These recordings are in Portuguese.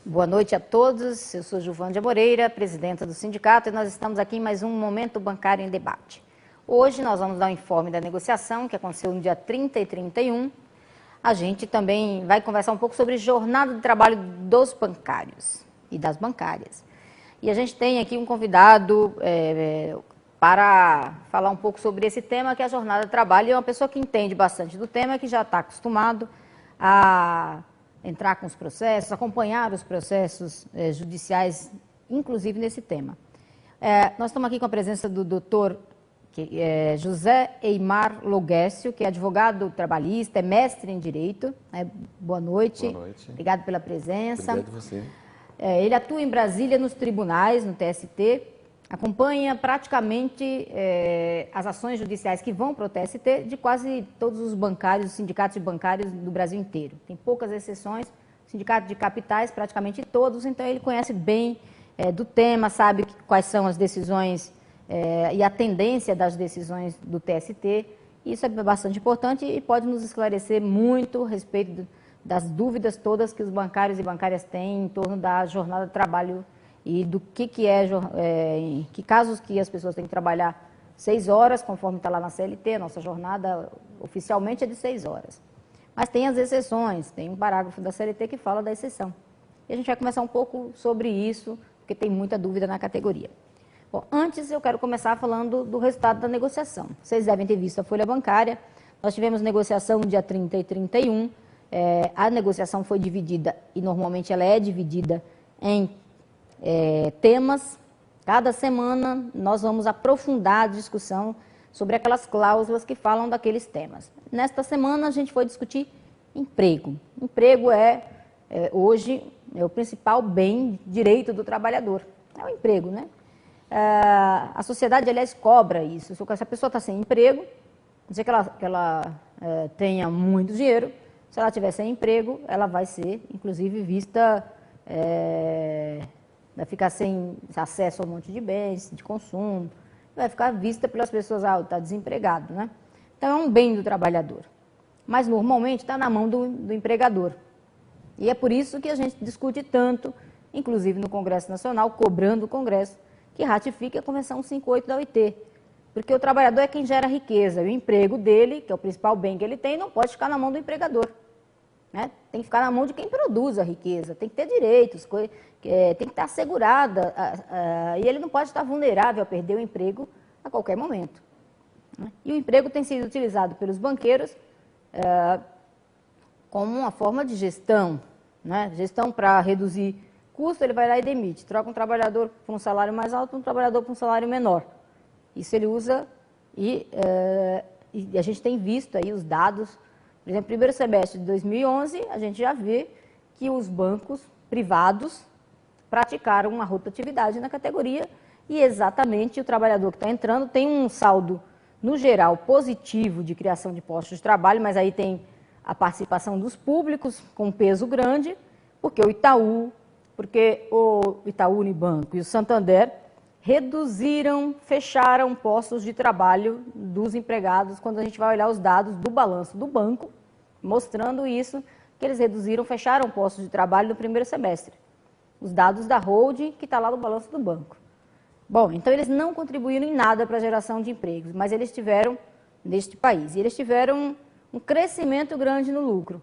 Boa noite a todos, eu sou Giovândia Moreira, presidenta do sindicato, e nós estamos aqui em mais um Momento Bancário em Debate. Hoje nós vamos dar um informe da negociação que aconteceu no dia 30 e 31. A gente também vai conversar um pouco sobre jornada de trabalho dos bancários e das bancárias. E a gente tem aqui um convidado para falar um pouco sobre esse tema, que é a jornada de trabalho, e é uma pessoa que entende bastante do tema, que já está acostumado a entrar com os processos, acompanhar os processos judiciais, inclusive nesse tema. Nós estamos aqui com a presença do doutor José Eimar Logécio, que é advogado trabalhista, é mestre em Direito. Boa noite. Boa noite. Obrigado pela presença. Obrigado a você. Ele atua em Brasília nos tribunais, no TST, acompanha praticamente as ações judiciais que vão para o TST de quase todos os bancários, os sindicatos de bancários do Brasil inteiro. Tem poucas exceções, sindicato de capitais, praticamente todos, então ele conhece bem do tema, sabe quais são as decisões e a tendência das decisões do TST. Isso é bastante importante e pode nos esclarecer muito a respeito das dúvidas todas que os bancários e bancárias têm em torno da jornada de trabalho e do que em que casos que as pessoas têm que trabalhar 6 horas, conforme está lá na CLT, a nossa jornada oficialmente é de 6 horas. Mas tem as exceções, tem um parágrafo da CLT que fala da exceção. E a gente vai conversar um pouco sobre isso, porque tem muita dúvida na categoria. Bom, antes eu quero começar falando do resultado da negociação. Vocês devem ter visto a folha bancária. Nós tivemos negociação no dia 30 e 31. A negociação foi dividida, e normalmente ela é dividida em temas. Cada semana nós vamos aprofundar a discussão sobre aquelas cláusulas que falam daqueles temas. Nesta semana a gente foi discutir emprego. Emprego hoje é o principal bem direito do trabalhador. É o emprego, né? A sociedade, aliás, cobra isso. Se a pessoa está sem emprego, não sei que ela tenha muito dinheiro, se ela tiver sem emprego, ela vai ser, inclusive, vista, vai ficar sem acesso a um monte de bens, de consumo, vai ficar vista pelas pessoas, está desempregado, né? Então, é um bem do trabalhador. Mas, normalmente, está na mão do empregador. E é por isso que a gente discute tanto, inclusive no Congresso Nacional, cobrando o Congresso, que ratifique a Convenção 58 da OIT. Porque o trabalhador é quem gera riqueza. E o emprego dele, que é o principal bem que ele tem, não pode ficar na mão do empregador. Né? Tem que ficar na mão de quem produz a riqueza. Tem que ter direitos, tem que estar assegurada. E ele não pode estar vulnerável a perder o emprego a qualquer momento. Né? E o emprego tem sido utilizado pelos banqueiros como uma forma de gestão. Né? Gestão para reduzir custo, ele vai lá e demite. Troca um trabalhador por um salário mais alto, um trabalhador por um salário menor. Isso ele usa e a gente tem visto aí os dados. Por exemplo, primeiro semestre de 2011, a gente já vê que os bancos privados praticaram uma rotatividade na categoria e exatamente o trabalhador que está entrando tem um saldo, no geral, positivo de criação de postos de trabalho, mas aí tem a participação dos públicos com peso grande, porque o Itaú Unibanco e o Santander fecharam postos de trabalho dos empregados, quando a gente vai olhar os dados do balanço do banco, mostrando isso, que eles fecharam postos de trabalho no primeiro semestre. Os dados da holding, que está lá no balanço do banco. Bom, então eles não contribuíram em nada para a geração de empregos, mas eles tiveram, neste país, e eles tiveram um crescimento grande no lucro.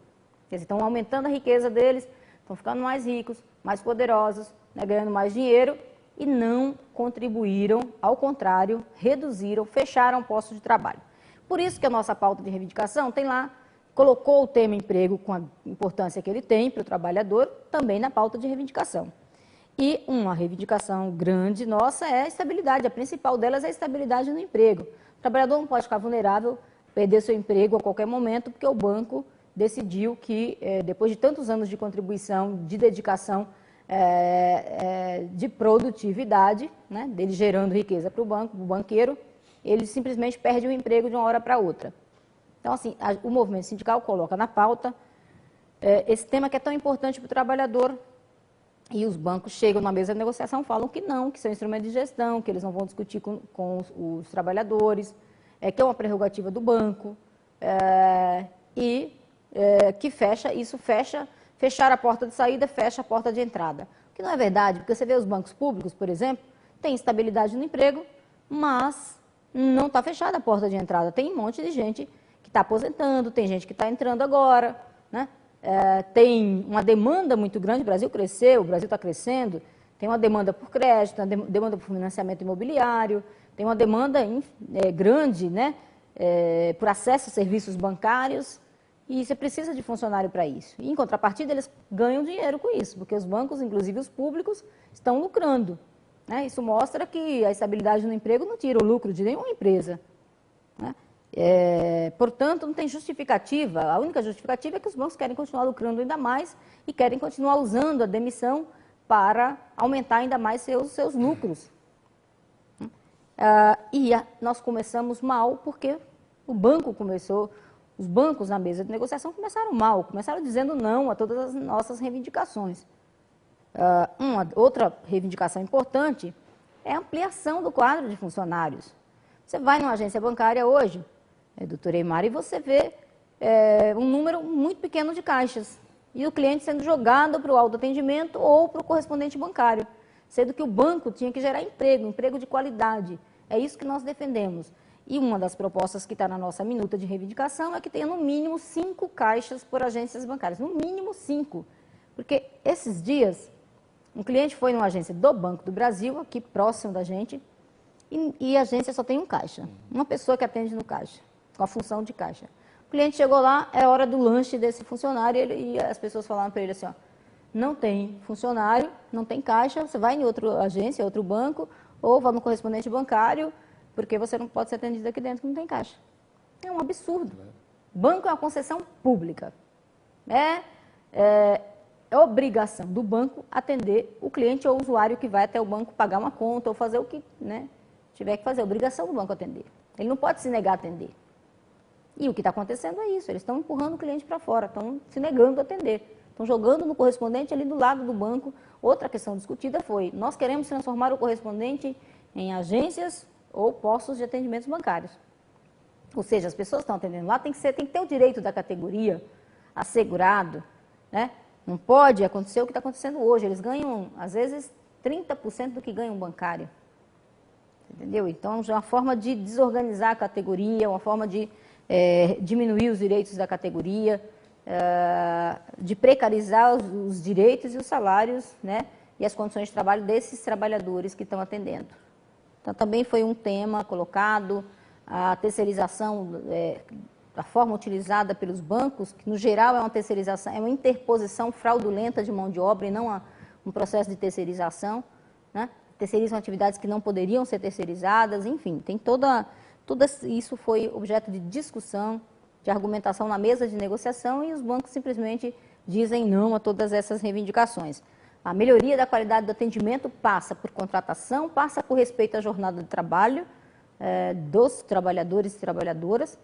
Quer dizer, estão aumentando a riqueza deles, estão ficando mais ricos, mais poderosos, né, ganhando mais dinheiro, e não contribuíram, ao contrário, reduziram, fecharam postos de trabalho. Por isso que a nossa pauta de reivindicação tem lá, colocou o tema emprego com a importância que ele tem para o trabalhador, também na pauta de reivindicação. E uma reivindicação grande nossa é a estabilidade, a principal delas é a estabilidade no emprego. O trabalhador não pode ficar vulnerável, perder seu emprego a qualquer momento, porque o banco decidiu que, depois de tantos anos de contribuição, de dedicação, de produtividade, né, dele gerando riqueza para o banco, para o banqueiro, ele simplesmente perde o emprego de uma hora para outra. Então, assim, o movimento sindical coloca na pauta esse tema que é tão importante para o trabalhador E os bancos chegam na mesa de negociação, falam que não, que são instrumentos de gestão, que eles não vão discutir com os trabalhadores, que é uma prerrogativa do banco, que fechar a porta de saída, fecha a porta de entrada. O que não é verdade, porque você vê os bancos públicos, por exemplo, tem estabilidade no emprego, mas não está fechada a porta de entrada. Tem um monte de gente que está aposentando, tem gente que está entrando agora, né? Tem uma demanda muito grande, o Brasil cresceu, o Brasil está crescendo, tem uma demanda por crédito, uma demanda por financiamento imobiliário, tem uma demanda grande, né, por acesso a serviços bancários, e você precisa de funcionário para isso. E, em contrapartida, eles ganham dinheiro com isso, porque os bancos, inclusive os públicos, estão lucrando, né? Isso mostra que a estabilidade no emprego não tira o lucro de nenhuma empresa, né? Portanto, não tem justificativa. A única justificativa é que os bancos querem continuar lucrando ainda mais e querem continuar usando a demissão para aumentar ainda mais seus lucros. Nós começamos mal porque os bancos na mesa de negociação começaram mal, começaram dizendo não a todas as nossas reivindicações. Uma outra reivindicação importante é a ampliação do quadro de funcionários. Você vai numa agência bancária hoje, doutor Eymar, e você vê um número muito pequeno de caixas e o cliente sendo jogado para o autoatendimento ou para o correspondente bancário, sendo que o banco tinha que gerar emprego de qualidade. É isso que nós defendemos. E uma das propostas que está na nossa minuta de reivindicação é que tenha no mínimo 5 caixas por agências bancárias, no mínimo 5. Porque esses dias, um cliente foi numa agência do Banco do Brasil, aqui próximo da gente, e a agência só tem um caixa, uma pessoa que atende no caixa, com a função de caixa. O cliente chegou lá, é hora do lanche desse funcionário, e as pessoas falaram para ele assim, ó, não tem funcionário, não tem caixa, você vai em outra agência, outro banco, ou vai no correspondente bancário, porque você não pode ser atendido aqui dentro que não tem caixa. É um absurdo. Banco é uma concessão pública. É obrigação do banco atender o cliente ou o usuário que vai até o banco pagar uma conta ou fazer o que tiver que fazer. É obrigação do banco atender. Ele não pode se negar a atender. E o que está acontecendo é isso. Eles estão empurrando o cliente para fora, estão se negando a atender. Estão jogando no correspondente ali do lado do banco. Outra questão discutida foi, nós queremos transformar o correspondente em agências ou postos de atendimentos bancários. Ou seja, as pessoas estão atendendo lá, tem que ter o direito da categoria assegurado, né? Não pode acontecer o que está acontecendo hoje. Eles ganham, às vezes, 30% do que ganha um bancário. Entendeu? Então, é uma forma de desorganizar a categoria, uma forma de diminuir os direitos da categoria, de precarizar os direitos e os salários, né? E as condições de trabalho desses trabalhadores que estão atendendo. Então, também foi um tema colocado, a terceirização, a forma utilizada pelos bancos, que no geral é uma terceirização, é uma interposição fraudulenta de mão de obra e não um processo de terceirização, né? Terceirizam atividades que não poderiam ser terceirizadas, enfim, tem tudo isso foi objeto de discussão, de argumentação na mesa de negociação e os bancos simplesmente dizem não a todas essas reivindicações. A melhoria da qualidade do atendimento passa por contratação, passa por respeito à jornada de trabalho dos trabalhadores e trabalhadoras,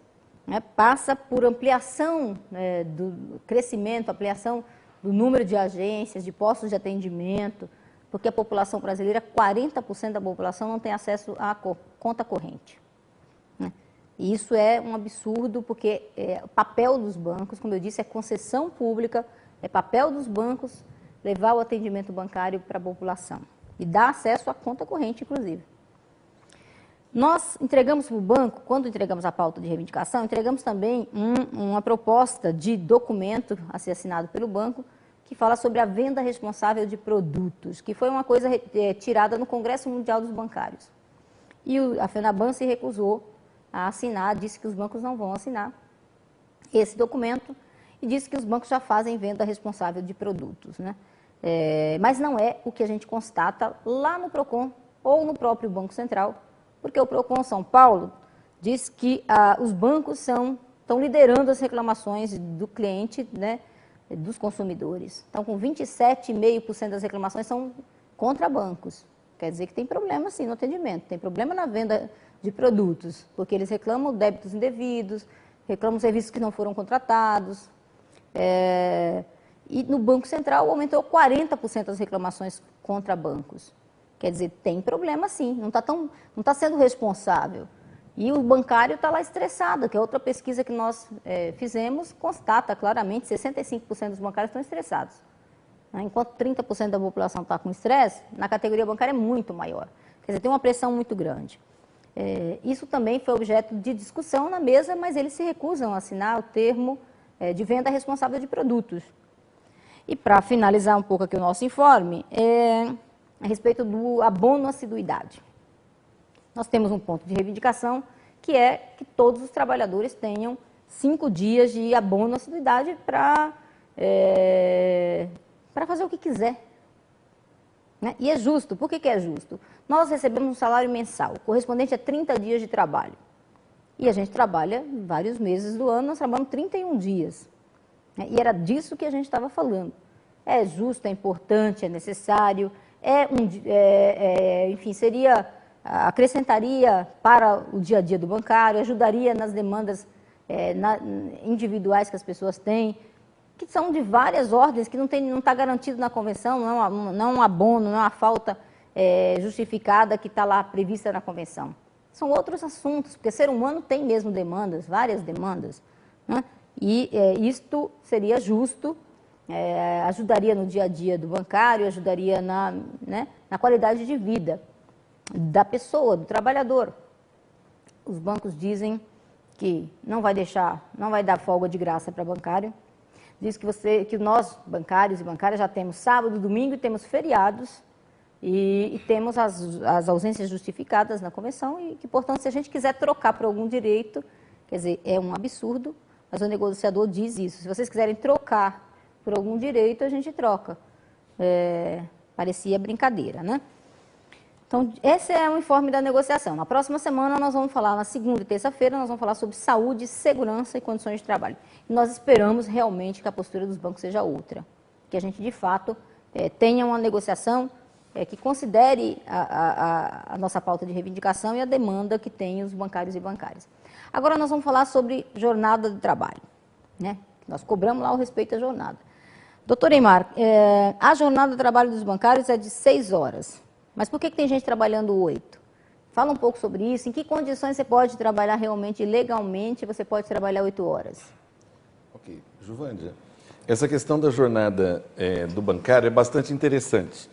né, passa por ampliação do crescimento, ampliação do número de agências, de postos de atendimento, porque a população brasileira, 40% da população não tem acesso à conta corrente. Né? E isso é um absurdo, porque o papel dos bancos, como eu disse, é concessão pública, é papel dos bancos levar o atendimento bancário para a população e dar acesso à conta corrente, inclusive. Nós entregamos para o banco, quando entregamos a pauta de reivindicação, entregamos também uma proposta de documento a ser assinado pelo banco, que fala sobre a venda responsável de produtos, que foi uma coisa tirada no Congresso Mundial dos Bancários. E a FENABAN se recusou a assinar, disse que os bancos não vão assinar esse documento e disse que os bancos já fazem venda responsável de produtos, né? Mas não é o que a gente constata lá no PROCON ou no próprio Banco Central, porque o PROCON São Paulo diz que os bancos estão liderando as reclamações do cliente, né, dos consumidores. Então, com 27,5% das reclamações são contra bancos. Quer dizer que tem problema, sim, no atendimento, tem problema na venda de produtos, porque eles reclamam débitos indevidos, reclamam serviços que não foram contratados. E no Banco Central aumentou 40% as reclamações contra bancos. Quer dizer, tem problema sim, não está sendo responsável. E o bancário está lá estressado, que é outra pesquisa que nós fizemos, constata claramente, 65% dos bancários estão estressados. Enquanto 30% da população está com estresse, na categoria bancária é muito maior. Quer dizer, tem uma pressão muito grande. Isso também foi objeto de discussão na mesa, mas eles se recusam a assinar o termo de venda responsável de produtos. E para finalizar um pouco aqui o nosso informe, a respeito do abono assiduidade. Nós temos um ponto de reivindicação, que é que todos os trabalhadores tenham 5 dias de abono assiduidade para fazer o que quiser. Né? E é justo. Por que é justo? Nós recebemos um salário mensal, correspondente a 30 dias de trabalho. E a gente trabalha vários meses do ano, nós trabalhamos 31 dias. Né? E era disso que a gente estava falando. É justo, é importante, é necessário, enfim, acrescentaria para o dia a dia do bancário, ajudaria nas demandas individuais que as pessoas têm, que são de várias ordens, que não está garantido na convenção, não é um abono, não é uma falta justificada que está lá prevista na convenção. São outros assuntos, porque ser humano tem mesmo demandas, várias demandas, né? E isto seria justo, ajudaria no dia a dia do bancário, ajudaria na qualidade de vida da pessoa, do trabalhador. Os bancos dizem que não vai dar folga de graça para bancário. Diz que nós, bancários e bancárias, já temos sábado, domingo e temos feriados e temos as ausências justificadas na convenção e que, portanto, se a gente quiser trocar por algum direito, quer dizer, é um absurdo, mas o negociador diz isso. Se vocês quiserem trocar por algum direito, a gente troca. Parecia brincadeira, né? Então, esse é o informe da negociação. Na próxima semana, nós vamos falar, na segunda e terça-feira, nós vamos falar sobre saúde, segurança e condições de trabalho. E nós esperamos realmente que a postura dos bancos seja outra. Que a gente, de fato, tenha uma negociação que considere a nossa pauta de reivindicação e a demanda que tem os bancários e bancárias. Agora, nós vamos falar sobre jornada de trabalho, né? Nós cobramos lá o respeito à jornada. Doutor Eymar, a jornada de trabalho dos bancários é de 6 horas. Mas por que tem gente trabalhando 8? Fala um pouco sobre isso. Em que condições você pode trabalhar realmente, legalmente, você pode trabalhar 8 horas? Ok. Juvândia, essa questão da jornada do bancário é bastante interessante,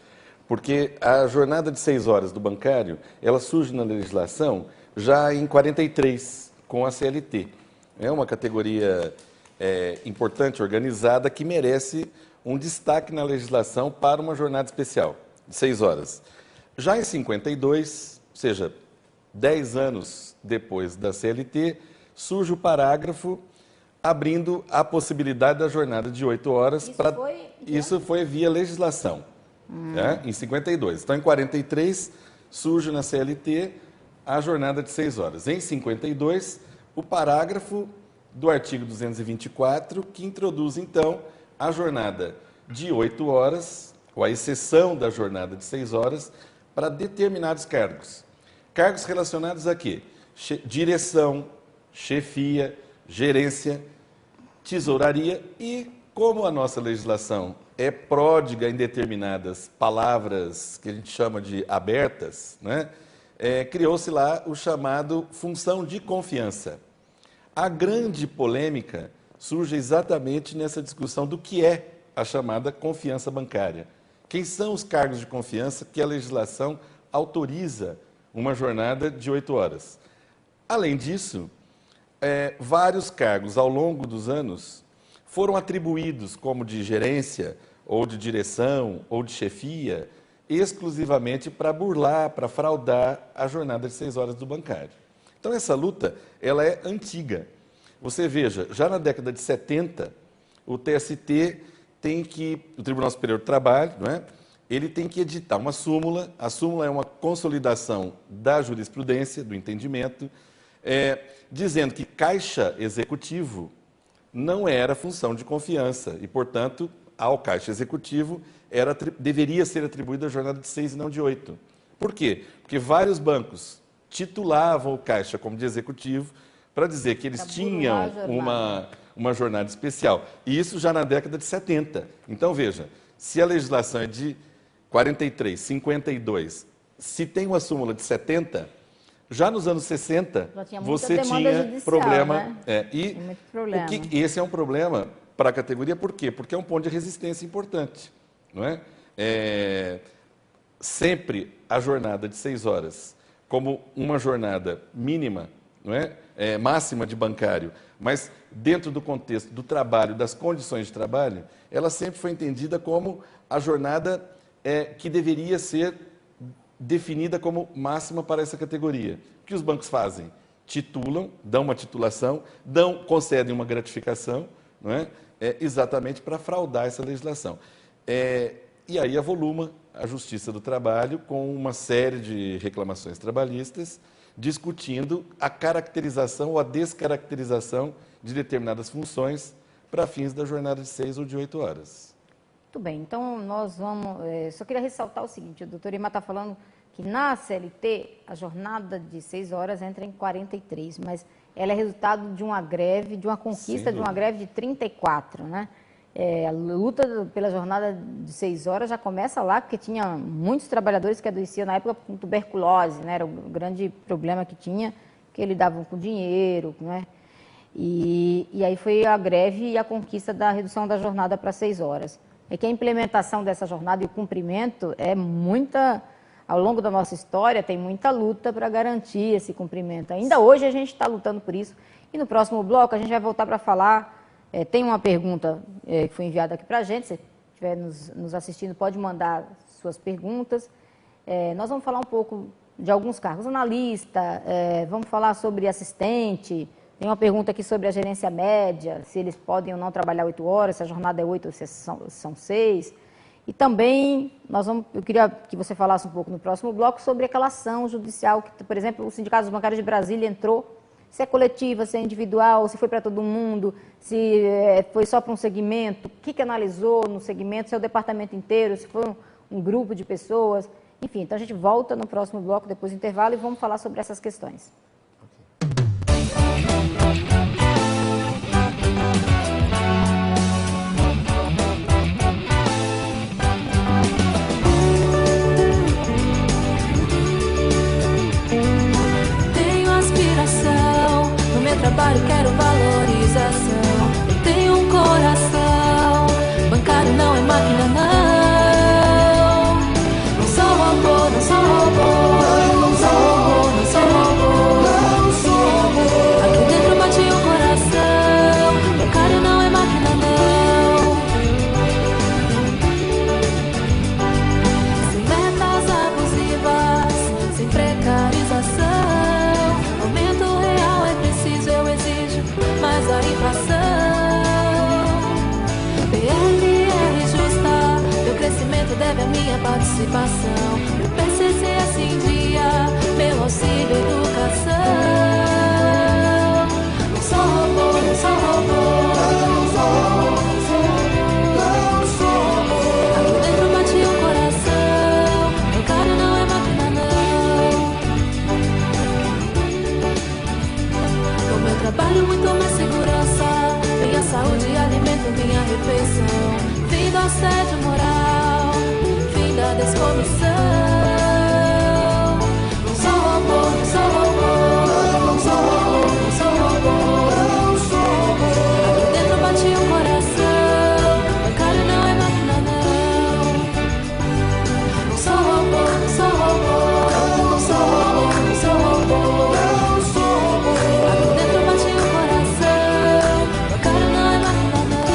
porque a jornada de 6 horas do bancário, ela surge na legislação já em 43, com a CLT. É uma categoria importante, organizada, que merece um destaque na legislação para uma jornada especial, de 6 horas. Já em 52, ou seja, 10 anos depois da CLT, surge o parágrafo abrindo a possibilidade da jornada de 8 horas. Isso foi via legislação, em 52. Então, em 43, surge na CLT a jornada de 6 horas. Em 52, o parágrafo do artigo 224, que introduz, então, a jornada de 8 horas, ou a exceção da jornada de 6 horas, para determinados cargos. Cargos relacionados a quê? Direção, chefia, gerência, tesouraria e, como a nossa legislação é pródiga em determinadas palavras que a gente chama de abertas, né? Criou-se lá o chamado função de confiança. A grande polêmica surge exatamente nessa discussão do que é a chamada confiança bancária. Quem são os cargos de confiança que a legislação autoriza uma jornada de 8 horas? Além disso, vários cargos ao longo dos anos foram atribuídos como de gerência, ou de direção, ou de chefia, exclusivamente para burlar, para fraudar a jornada de 6 horas do bancário. Então, essa luta ela é antiga. Você veja, já na década de 70, o TST o Tribunal Superior do Trabalho, não é? Ele tem que editar uma súmula. A súmula é uma consolidação da jurisprudência, do entendimento, dizendo que caixa executivo não era função de confiança e, portanto, ao caixa executivo deveria ser atribuída a jornada de 6 e não de 8. Por quê? Porque vários bancos titulavam o caixa como de executivo para dizer que eles tinham uma jornada especial. E isso já na década de 70. Então, veja, se a legislação é de 43, 52, se tem uma súmula de 70, já nos anos 60, você tinha judicial, problema. Né? Muito problema. Esse é um problema para a categoria, por quê? Porque é um ponto de resistência importante. Não é? Sempre a jornada de 6 horas como uma jornada mínima, não é? Máxima de bancário, mas dentro do contexto do trabalho, das condições de trabalho, ela sempre foi entendida como a jornada que deveria ser definida como máxima para essa categoria. O que os bancos fazem? Titulam, dão uma titulação, concedem uma gratificação, não é? Exatamente para fraudar essa legislação. E aí avoluma a Justiça do Trabalho com uma série de reclamações trabalhistas, discutindo a caracterização ou a descaracterização de determinadas funções para fins da jornada de 6 ou de 8 horas. Muito bem, então nós vamos... só queria ressaltar o seguinte, o doutor Imar está falando que na CLT a jornada de 6 horas entra em 43, mas ela é resultado de uma greve, de uma conquista de uma greve de 34, né? A luta pela jornada de 6 horas já começa lá, porque tinha muitos trabalhadores que adoeciam na época com tuberculose, né? Era o grande problema que tinha, que eles davam com dinheiro, né? E aí foi a greve e a conquista da redução da jornada para 6 horas. É que a implementação dessa jornada e o cumprimento ao longo da nossa história, tem muita luta para garantir esse cumprimento. Ainda hoje a gente está lutando por isso. E no próximo bloco a gente vai voltar para falar. Tem uma pergunta que foi enviada aqui para a gente, se estiver nos assistindo, pode mandar suas perguntas. Nós vamos falar um pouco de alguns cargos, analista, vamos falar sobre assistente, tem uma pergunta aqui sobre a gerência média, se eles podem ou não trabalhar 8 horas, se a jornada é 8 ou se são 6. E também, eu queria que você falasse um pouco no próximo bloco sobre aquela ação judicial, que, por exemplo, o Sindicato dos Bancários de Brasília entrou, se é coletiva, se é individual, se foi para todo mundo, se foi só para um segmento, o que analisou no segmento, se é o departamento inteiro, se foi um grupo de pessoas. Enfim, então a gente volta no próximo bloco, depois do intervalo, e vamos falar sobre essas questões. Trabalho, quero valorização. Eu tenho um coração. Bancário não é máquina, não. Não sou robô, não sou robô. Não sou robô, não sou robô. Não sou robô. Aqui dentro bate um coração. Bancário não é máquina, não. Sem metas abusivas, sem precarização. Mas a inflação, PLR justa, meu crescimento deve a minha participação. Meu PCCS em dia, meu auxílio educação. Não sou robô, não sou robô, não sou robô, não sou robô. Aqui dentro bate um coração, bancário não é máquina, não. Com meu trabalho muito mais segurança, minha saúde, alimento, minha refeição. Fim do assédio moral, fim da descomissão. Não sou robô, não sou robô, não sou robô, não sou robô, não sou robô. Aqui dentro bate um coração, bancário não é máquina, não. Não sou robô, não sou robô, não sou robô, não sou robô, não sou robô. Aqui dentro bate um coração, bancário não é máquina, não.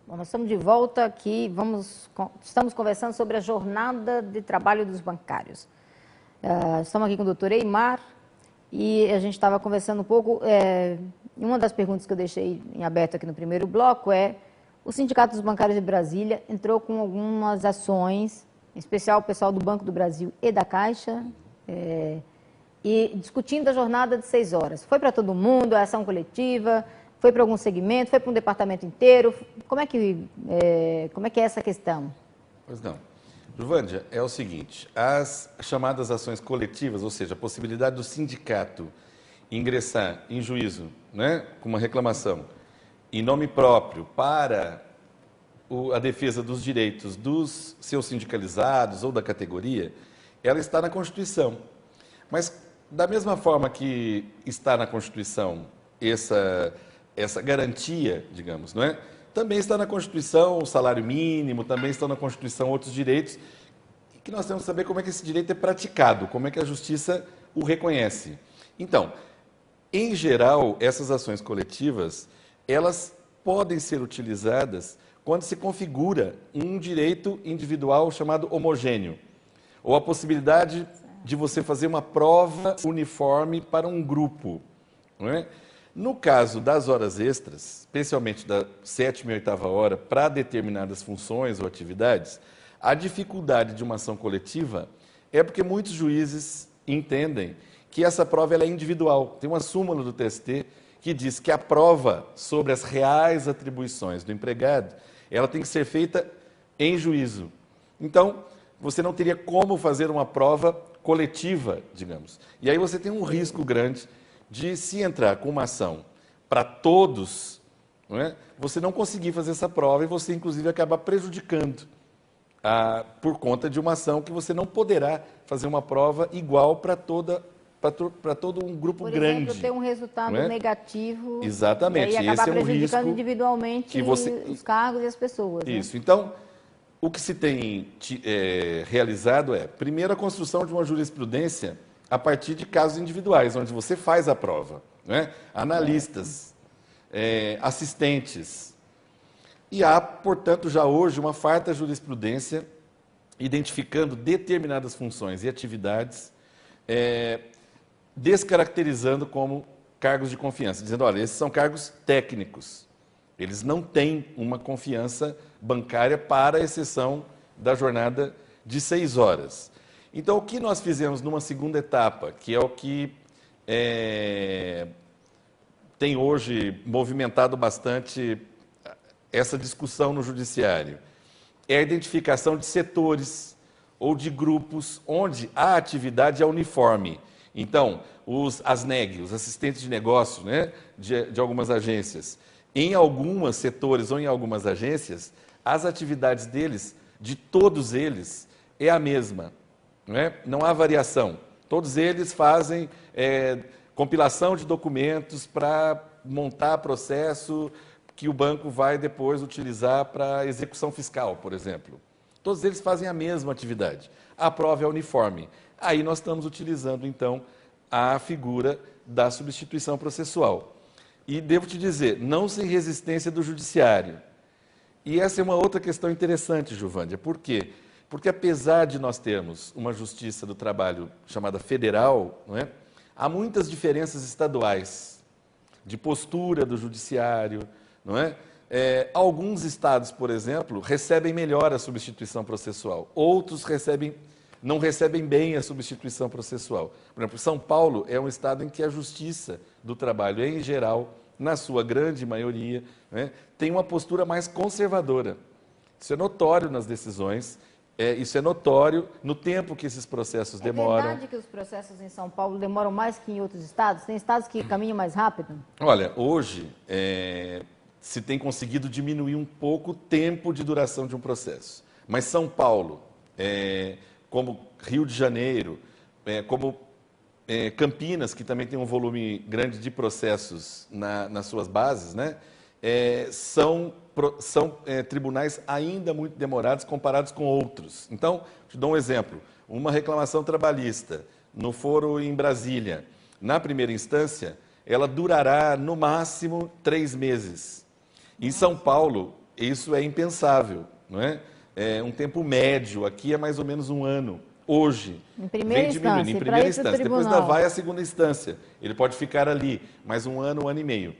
Bom, nós estamos de volta aqui, estamos conversando sobre a jornada de trabalho dos bancários. Estamos aqui com o doutor Eimar e a gente estava conversando um pouco, uma das perguntas que eu deixei em aberto aqui no primeiro bloco é O Sindicato dos Bancários de Brasília entrou com algumas ações, em especial o pessoal do Banco do Brasil e da Caixa, e discutindo a jornada de 6 horas. Foi para todo mundo, a ação coletiva, foi para algum segmento, foi para um departamento inteiro? Como é que é essa questão? Pois não. Juvândia, é o seguinte, as chamadas ações coletivas, ou seja, a possibilidade do sindicato ingressar em juízo, né, com uma reclamação em nome próprio para a defesa dos direitos dos seus sindicalizados ou da categoria, ela está na Constituição. Mas, da mesma forma que está na Constituição essa garantia, digamos, não é? Também está na Constituição o salário mínimo, também estão na Constituição outros direitos, que nós temos que saber como é que esse direito é praticado, como é que a Justiça o reconhece. Então, em geral, essas ações coletivas, elas podem ser utilizadas quando se configura um direito individual chamado homogêneo, ou a possibilidade de você fazer uma prova uniforme para um grupo, não é? No caso das horas extras, especialmente da 7ª e 8ª hora, para determinadas funções ou atividades, a dificuldade de uma ação coletiva é porque muitos juízes entendem que essa prova ela é individual. Tem uma súmula do TST que diz que a prova sobre as reais atribuições do empregado, ela tem que ser feita em juízo. Então, você não teria como fazer uma prova coletiva, digamos. E aí você tem um risco grande de, se entrar com uma ação para todos, não é? Você não conseguir fazer essa prova e você, inclusive, acabar prejudicando por conta de uma ação que você não poderá fazer uma prova igual para todo um grupo grande. Por exemplo, ter um resultado negativo. Exatamente. E aí acabar esse é um prejudicando risco individualmente os cargos e as pessoas. Isso. Né? Então, o que se tem realizado é, primeiro, a construção de uma jurisprudência a partir de casos individuais, onde você faz a prova, né? Analistas, assistentes. E há, portanto, já hoje uma farta jurisprudência identificando determinadas funções e atividades, descaracterizando como cargos de confiança, dizendo, olha, esses são cargos técnicos, eles não têm uma confiança bancária para a exceção da jornada de 6 horas. Então, o que nós fizemos numa segunda etapa, que é o que tem hoje movimentado bastante essa discussão no judiciário, é a identificação de setores ou de grupos onde a atividade é uniforme. Então, as NEG, os assistentes de negócio, né, de algumas agências, em alguns setores ou em algumas agências, as atividades deles, de todos eles, é a mesma. Não há variação. Todos eles fazem compilação de documentos para montar processo que o banco vai depois utilizar para execução fiscal, por exemplo. Todos eles fazem a mesma atividade. A prova é uniforme. Aí nós estamos utilizando, então, a figura da substituição processual. E devo te dizer, não sem resistência do judiciário. E essa é uma outra questão interessante, Juvândia. Por quê? Porque apesar de nós termos uma justiça do trabalho chamada federal, não é? Há muitas diferenças estaduais de postura do judiciário, não é? Alguns estados, por exemplo, recebem melhor a substituição processual. Outros não recebem bem a substituição processual. Por exemplo, São Paulo é um estado em que a justiça do trabalho, em geral, na sua grande maioria, né, tem uma postura mais conservadora. Isso é notório nas decisões. Isso é notório no tempo que esses processos demoram. É verdade que os processos em São Paulo demoram mais que em outros estados? Tem estados que caminham mais rápido? Olha, hoje se tem conseguido diminuir um pouco o tempo de duração de um processo. Mas São Paulo, como Rio de Janeiro, como Campinas, que também tem um volume grande de processos nas suas bases, né, são tribunais ainda muito demorados comparados com outros. Então, te dou um exemplo. Uma reclamação trabalhista no foro em Brasília, na primeira instância, ela durará no máximo 3 meses. Em São Paulo, isso é impensável, não é? Um tempo médio aqui é mais ou menos 1 ano. Hoje, em primeira instância, em primeira instância. Depois ainda vai à segunda instância. Ele pode ficar ali mais 1 ano, 1 ano e meio.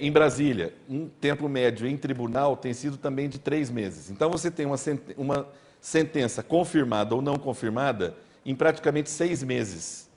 Em Brasília, um tempo médio em tribunal tem sido também de 3 meses. Então, você tem uma sentença confirmada ou não confirmada em praticamente 6 meses,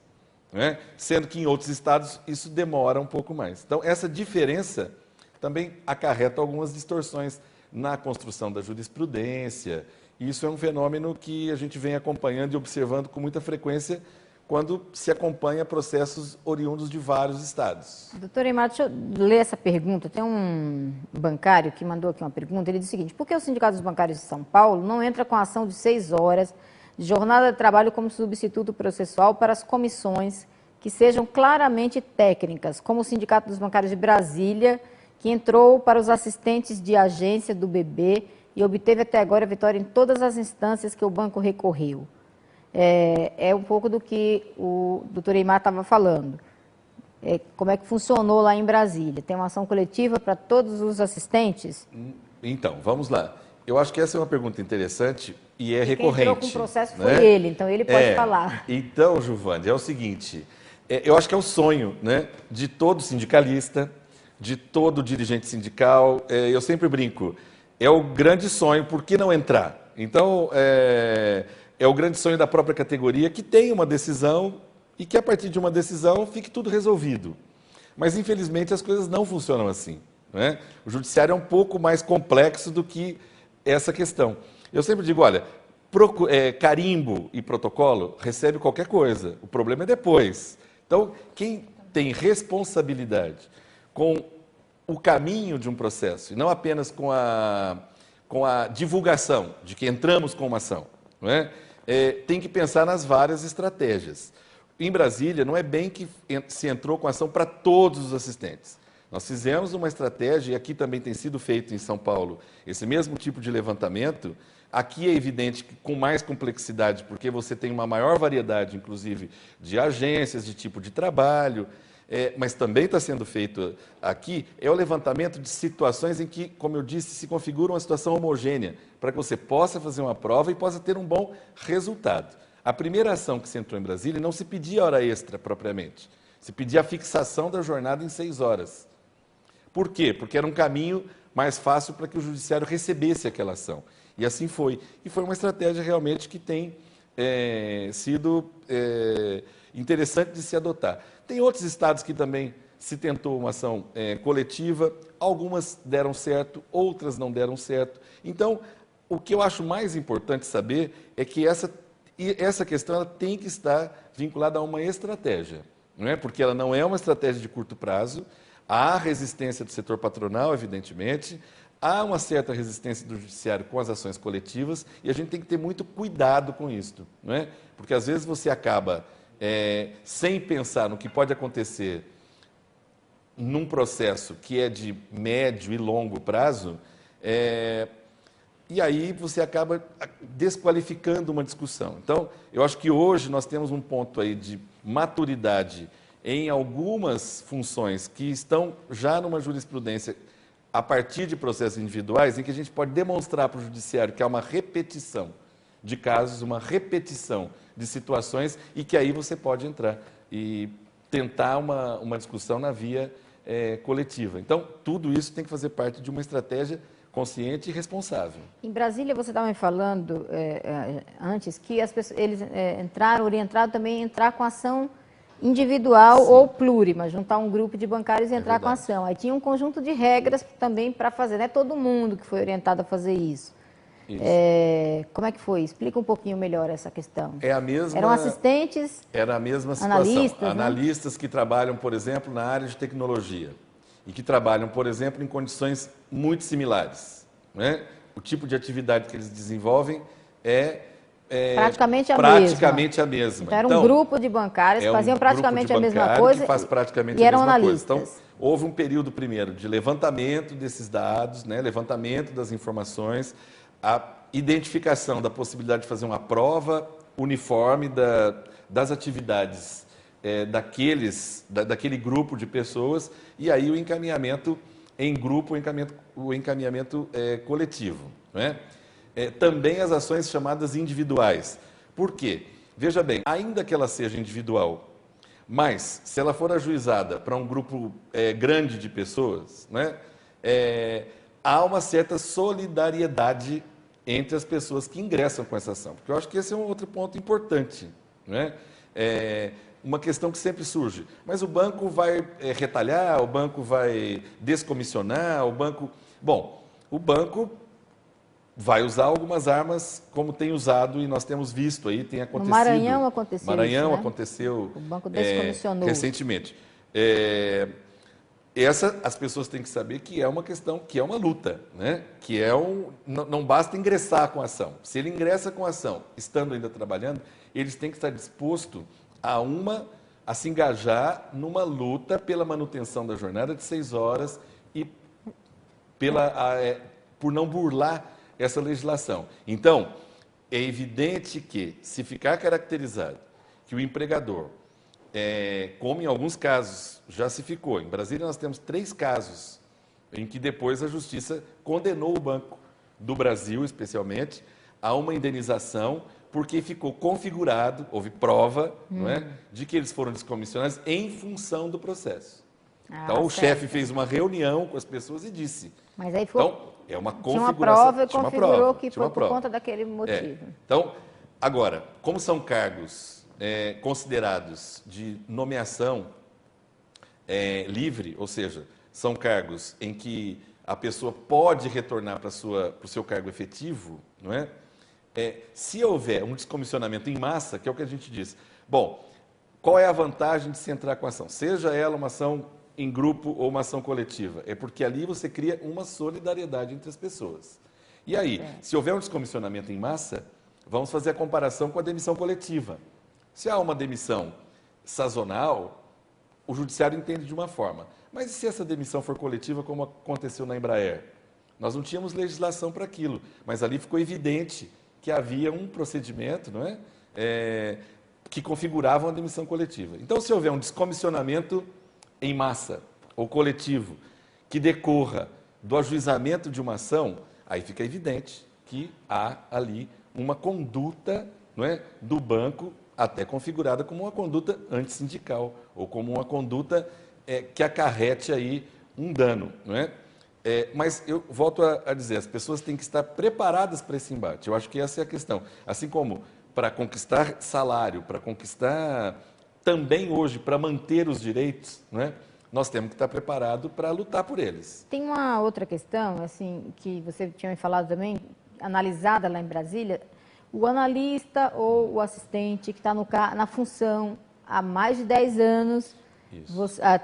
né? Sendo que em outros estados isso demora um pouco mais. Então, essa diferença também acarreta algumas distorções na construção da jurisprudência. Isso é um fenômeno que a gente vem acompanhando e observando com muita frequência quando se acompanha processos oriundos de vários estados. Doutor Eymar, deixa eu ler essa pergunta. Tem um bancário que mandou aqui uma pergunta. Ele diz o seguinte: por que o Sindicato dos Bancários de São Paulo não entra com ação de 6 horas de jornada de trabalho como substituto processual para as comissões que sejam claramente técnicas, como o Sindicato dos Bancários de Brasília, que entrou para os assistentes de agência do BB e obteve até agora a vitória em todas as instâncias que o banco recorreu? É um pouco do que o doutor Eymar estava falando. Como é que funcionou lá em Brasília? Tem uma ação coletiva para todos os assistentes? Então, vamos lá. Eu acho que essa é uma pergunta interessante e é Quem recorrente. entrou com o processo né? foi ele, então ele pode falar. Então, Giovanni, é o seguinte, eu acho que é o sonho, né, de todo sindicalista, de todo dirigente sindical. Eu sempre brinco, é o grande sonho, por que não entrar? Então, é o grande sonho da própria categoria que tem uma decisão e que, a partir de uma decisão, fique tudo resolvido. Mas, infelizmente, as coisas não funcionam assim, né? O judiciário é um pouco mais complexo do que essa questão. Eu sempre digo, olha, carimbo e protocolo recebe qualquer coisa, o problema é depois. Então, quem tem responsabilidade com o caminho de um processo, e não apenas com a divulgação de que entramos com uma ação, não é? Tem que pensar nas várias estratégias. Em Brasília, não é bem que se entrou com ação para todos os assistentes. Nós fizemos uma estratégia, e aqui também tem sido feito em São Paulo, esse mesmo tipo de levantamento. Aqui é evidente que com mais complexidade, porque você tem uma maior variedade, inclusive, de agências, de tipo de trabalho, mas também está sendo feito aqui, é o levantamento de situações em que, como eu disse, se configura uma situação homogênea, para que você possa fazer uma prova e possa ter um bom resultado. A primeira ação que se entrou em Brasília não se pedia hora extra propriamente, se pedia a fixação da jornada em 6 horas. Por quê? Porque era um caminho mais fácil para que o judiciário recebesse aquela ação. E assim foi. E foi uma estratégia realmente que tem sido interessante de se adotar. Tem outros estados que também se tentou uma ação coletiva, algumas deram certo, outras não deram certo. Então, o que eu acho mais importante saber é que essa questão ela tem que estar vinculada a uma estratégia, não é? Porque ela não é uma estratégia de curto prazo. Há resistência do setor patronal, evidentemente, há uma certa resistência do judiciário com as ações coletivas e a gente tem que ter muito cuidado com isso, não é? Porque às vezes você acaba sem pensar no que pode acontecer num processo que é de médio e longo prazo, e aí você acaba desqualificando uma discussão. Então, eu acho que hoje nós temos um ponto aí de maturidade em algumas funções que estão já numa jurisprudência a partir de processos individuais, em que a gente pode demonstrar para o judiciário que há uma repetição de casos, uma repetição de situações, e que aí você pode entrar e tentar uma discussão na via coletiva. Então, tudo isso tem que fazer parte de uma estratégia consciente e responsável. Em Brasília, você estava me falando antes que as pessoas, eles orientaram também a entrar com ação individual Sim. ou plurima, juntar um grupo de bancários e entrar com verdade. ação. Aí tinha um conjunto de regras também para fazer, não é todo mundo que foi orientado a fazer isso. Isso. Como é que foi? Explica um pouquinho melhor essa questão. É a mesma... Eram assistentes? Era a mesma situação. Analistas, né? Analistas que trabalham, por exemplo, na área de tecnologia e que trabalham, por exemplo, em condições muito similares, né? O tipo de atividade que eles desenvolvem é praticamente a mesma. Então, era um grupo de bancários que faziam praticamente a mesma coisa que faz praticamente e a eram mesma analistas. coisa. Então, houve um período primeiro de levantamento desses dados, né? Levantamento das informações, a identificação da possibilidade de fazer uma prova uniforme das atividades daquele grupo de pessoas, e aí o encaminhamento em grupo, o encaminhamento coletivo, né? Também as ações chamadas individuais. Por quê? Veja bem, ainda que ela seja individual, Mas, se ela for ajuizada para um grupo grande de pessoas, né, há uma certa solidariedade entre as pessoas que ingressam com essa ação. Porque eu acho que esse é um outro ponto importante, né? Uma questão que sempre surge. Mas o banco vai retalhar, o banco vai descomissionar, o banco... Bom, o banco vai usar algumas armas como tem usado e nós temos visto aí, tem acontecido. No Maranhão aconteceu Maranhão isso, né? aconteceu O banco descomissionou. recentemente. As pessoas têm que saber que é uma questão, que é uma luta, né? Que não basta ingressar com a ação. Se ele ingressa com a ação, estando ainda trabalhando, eles têm que estar dispostos a se engajar numa luta pela manutenção da jornada de 6 horas e por não burlar essa legislação. Então, é evidente que, se ficar caracterizado que o empregador, como em alguns casos já se ficou, em Brasília nós temos 3 casos em que depois a Justiça condenou o Banco do Brasil, especialmente, a uma indenização porque ficou configurado, houve prova, não é, de que eles foram descomissionados em função do processo. Então, o chefe fez uma reunião com as pessoas e disse... Mas aí foi... Então, é uma configuração. Tinha uma prova e configurou que foi por conta daquele motivo. Então, agora, como são cargos considerados de nomeação livre, ou seja, são cargos em que a pessoa pode retornar para o seu cargo efetivo, não é? Se houver um descomissionamento em massa, que é o que a gente diz, bom, qual é a vantagem de se entrar com a ação? Seja ela uma ação em grupo ou uma ação coletiva, é porque ali você cria uma solidariedade entre as pessoas. E aí, se houver um descomissionamento em massa, vamos fazer a comparação com a demissão coletiva. Se há uma demissão sazonal, o judiciário entende de uma forma. Mas e se essa demissão for coletiva, como aconteceu na Embraer? Nós não tínhamos legislação para aquilo, mas ali ficou evidente que havia um procedimento, não é? Que configurava uma demissão coletiva. Então, se houver um descomissionamento em massa ou coletivo que decorra do ajuizamento de uma ação, aí fica evidente que há ali uma conduta, não é, do banco, até configurada como uma conduta antissindical ou como uma conduta que acarrete aí um dano, não é? Mas eu volto a dizer, as pessoas têm que estar preparadas para esse embate. Eu acho que essa é a questão. Assim como para conquistar salário, para conquistar também hoje, para manter os direitos, né, nós temos que estar preparados para lutar por eles. Tem uma outra questão, assim, que você tinha me falado também, analisada lá em Brasília, o analista ou o assistente que está na função há mais de 10 anos,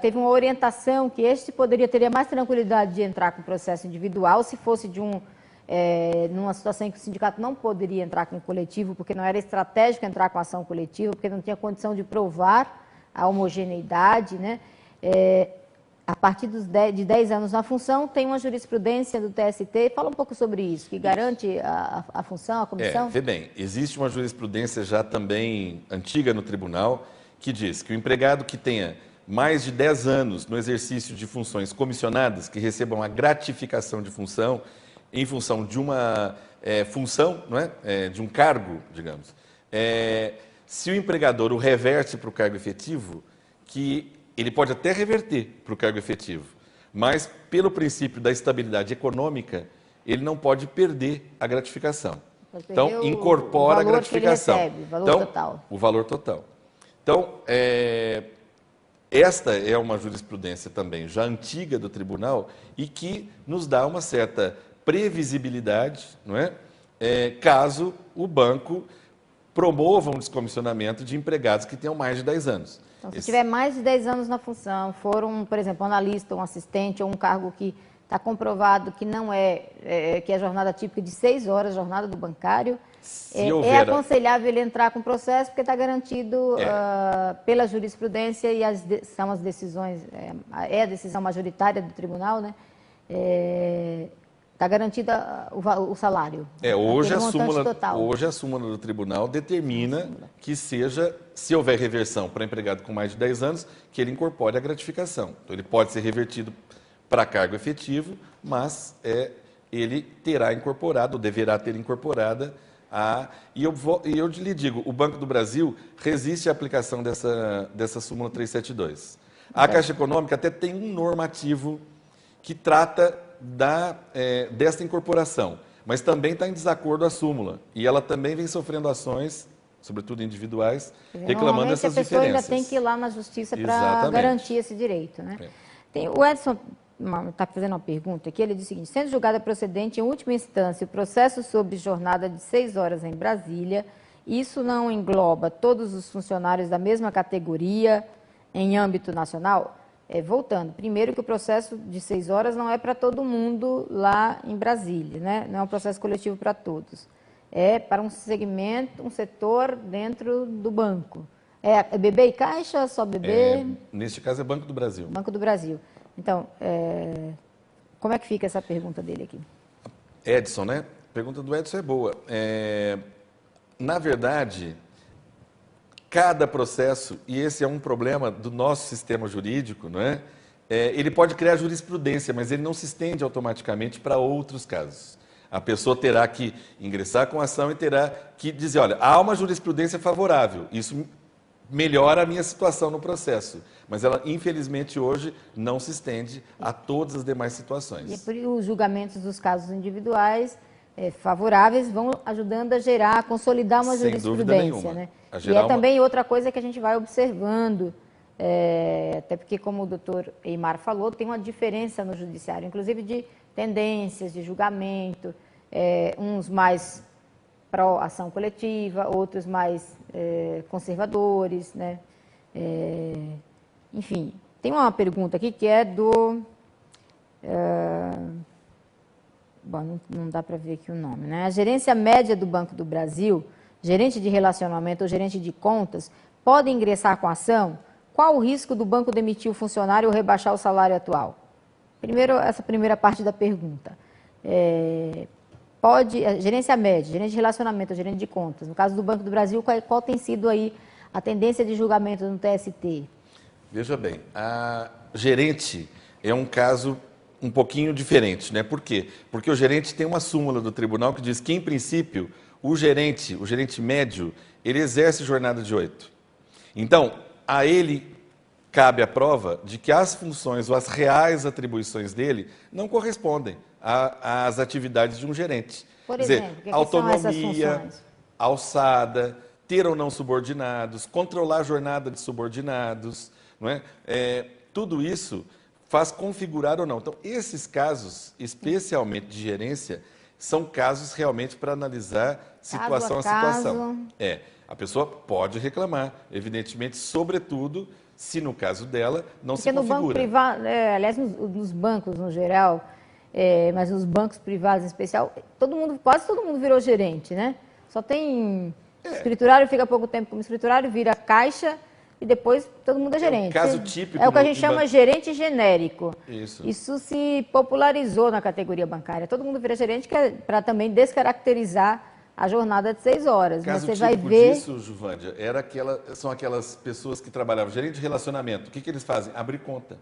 teve uma orientação que teria mais tranquilidade de entrar com processo individual se fosse numa situação em que o sindicato não poderia entrar com coletivo, porque não era estratégico entrar com ação coletiva, porque não tinha condição de provar a homogeneidade, né? A partir de 10 anos na função, tem uma jurisprudência do TST. Fala um pouco sobre isso, que garante a função, a comissão. Vê bem, existe uma jurisprudência já também antiga no tribunal que diz que o empregado que tenha mais de 10 anos no exercício de funções comissionadas, que recebam a gratificação de função, em função de uma função, não é? De um cargo, digamos. Se o empregador o reverte para o cargo efetivo, que ele pode até reverter para o cargo efetivo, mas pelo princípio da estabilidade econômica, ele não pode perder a gratificação. Então, incorpora a gratificação. Que ele recebe, o valor total. O valor total. Então, esta é uma jurisprudência também já antiga do tribunal e que nos dá uma certa previsibilidade, não é? Caso o banco promova um descomissionamento de empregados que tenham mais de 10 anos. Então, se tiver mais de 10 anos na função, for por exemplo, um analista, um assistente ou um cargo que está comprovado que não que é jornada típica de 6 horas, jornada do bancário, é aconselhável ele entrar com processo porque está garantido pela jurisprudência e são as decisões, a decisão majoritária do tribunal, né? Está garantida o salário. Hoje a súmula do tribunal determina que se houver reversão para empregado com mais de 10 anos, que ele incorpore a gratificação. Então, ele pode ser revertido para cargo efetivo, mas ele terá incorporado, ou deverá ter incorporada E eu lhe digo, o Banco do Brasil resiste à aplicação dessa súmula 372. A Caixa Econômica até tem um normativo que trata desta incorporação, mas também está em desacordo à súmula. E ela também vem sofrendo ações, sobretudo individuais, reclamando dessas diferenças. A pessoa ainda tem que ir lá na justiça para garantir esse direito, né? O Edson está fazendo uma pergunta aqui, ele diz o seguinte: sendo julgada procedente em última instância o processo sobre jornada de 6 horas em Brasília, isso não engloba todos os funcionários da mesma categoria em âmbito nacional? Voltando, primeiro que o processo de 6 horas não é para todo mundo lá em Brasília, né? Não é um processo coletivo para todos. É para um segmento, um setor dentro do banco. É BB e Caixa, só BB? Neste caso é Banco do Brasil. Banco do Brasil. Então, como é que fica essa pergunta dele aqui? Edson, né? A pergunta do Edson é boa. Na verdade, cada processo, e esse é um problema do nosso sistema jurídico, não é? Ele pode criar jurisprudência, mas ele não se estende automaticamente para outros casos. A pessoa terá que ingressar com a ação e terá que dizer, olha, há uma jurisprudência favorável, isso melhora a minha situação no processo. Mas ela, infelizmente, hoje não se estende a todas as demais situações. E por isso os julgamentos dos casos individuais favoráveis vão ajudando a gerar, a consolidar uma Sem jurisprudência. dúvida nenhuma. Né? E também outra coisa que a gente vai observando, até porque, como o doutor Eymar falou, tem uma diferença no judiciário, inclusive de tendências, de julgamento, uns mais pró-ação coletiva, outros mais conservadores, né? Enfim, tem uma pergunta aqui que é do... bom, não dá para ver aqui o nome, né? A gerência média do Banco do Brasil, gerente de relacionamento ou gerente de contas, pode ingressar com ação? Qual o risco do banco demitir o funcionário ou rebaixar o salário atual? Primeiro, essa primeira parte da pergunta. Gerência média, gerente de relacionamento ou gerente de contas, no caso do Banco do Brasil, qual tem sido aí a tendência de julgamento no TST? Veja bem, a gerente é um caso um pouquinho diferente, né? Por quê? Porque o gerente tem uma súmula do tribunal que diz que, em princípio, o gerente médio, ele exerce jornada de 8. Então, a ele cabe a prova de que as funções ou as reais atribuições dele não correspondem às atividades de um gerente. Por exemplo, Quer dizer, autonomia, alçada, ter ou não subordinados, controlar a jornada de subordinados, não é? Tudo isso faz configurar ou não. Então, esses casos, especialmente de gerência, são casos realmente para analisar situação a situação. A pessoa pode reclamar, evidentemente, sobretudo se no caso dela não se configura. Porque no banco privado, aliás, nos bancos no geral, mas nos bancos privados em especial, quase todo mundo virou gerente, né? Só tem escriturário, fica pouco tempo como escriturário, vira caixa e depois todo mundo é gerente. É um caso típico. É o que a gente chama gerente genérico. Isso se popularizou na categoria bancária. Todo mundo vira gerente para também descaracterizar a jornada de 6 horas. Caso Mas você típico vai ver... disso, Juvândia, são aquelas pessoas que trabalhavam gerente de relacionamento. O que eles fazem? Abrir conta.